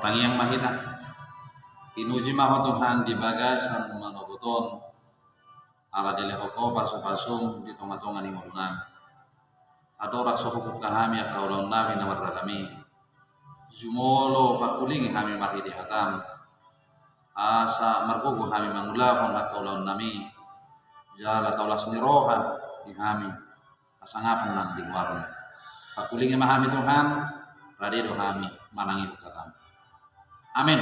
martangi yang mahita pinuji maho Tuhan di bagasan manoboton ala dilehoko pasum-pasum di tonga-tonga ni ngurungan adorat sohukuk kahami akaulon nabi na marralami jumolo pakulingi kami marhidi hatam asa margugu kami mangulahon akaulon nami jala taulas nirohan di kami asangapan nang di warung pakulingi mahami Tuhan radido kami manangi hukatam. Amin.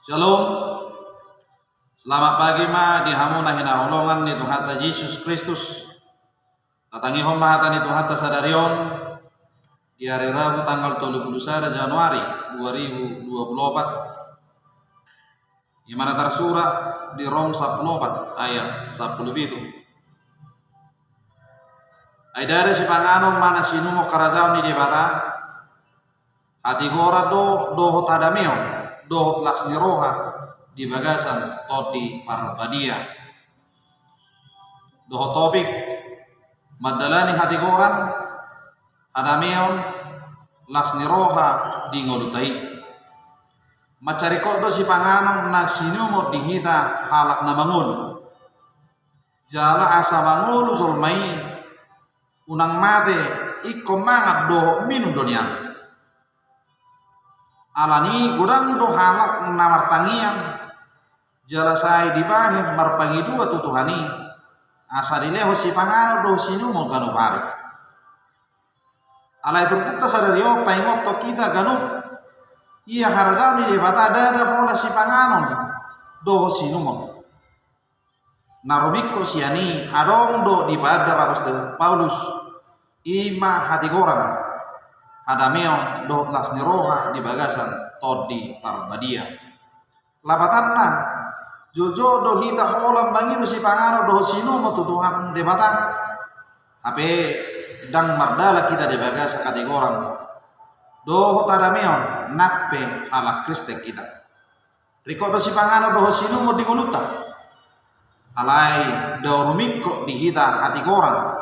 Shalom. Selamat pagi ma dihamuna hinaholongan ni Tuhan Yesus Kristus. Tatangi homahatan ni Tuhan sadarion di hari Rabu tanggal 31 Januari 2024. Di mana tersurat di Rom 14 ayat 10 itu. Aidare si panganom mana sinumo karazao ni debata hati gora do hotadameo do hotlas ni roha di bagasan toti parbadia do topik madalani hati goran adameo las ni roha di ngolutai macari kodo si panganom na sinumo dihita halak na mangun jala asa mangulu zulmai unang mate iko mangat do minum donian alani gudang do halak namartangian jala sai dibahim marpangi dua tutuhani asa dileho si pangano do sinumo ganu bari alai terpukta sadario paingoto kita ganu iya harazani debata dada hola si pangano do sinumo narumiko siani adong do di badar Apostel Paulus ima hati goran hadameo do las niroha di bagasan todi parbadia labatanna jojo do hita holam bangiru si pangano do sinu mo tutuhan debata ape dang mardala kita di bagas hati goran do hadameo nakpe ala Kristen kita riko do si pangano do sinu mo dingoluta alai do rumiko dihita hati goran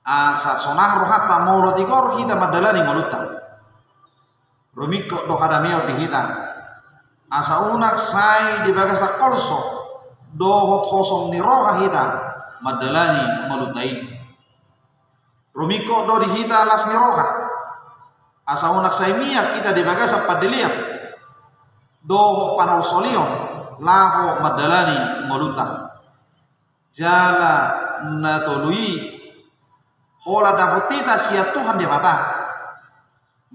asa sonang rohata maulo tigor hita madalani maluta rumiko do hadameo dihita asa unak sai di bagasa kolso do hot kosong ni roha hita madalani malutai rumiko do dihita las ni roha asa unak sai mia kita di bagasa padiliam do panol solion laho madalani maluta jala natolui hola dapotita sia Tuhan di mata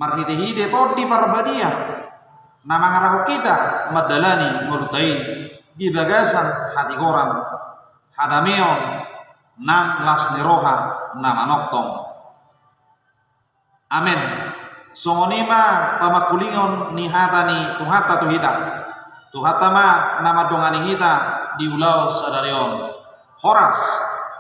marhide-hide todi parbadia nama ngaraho kita madalani ngolutai di bagasan hati goran hadameo nam las niroha nama noktong amin songonima pamakulingon ni hatani tuhata tuhita tuhata ma nama dongani hita di ulau sadarion horas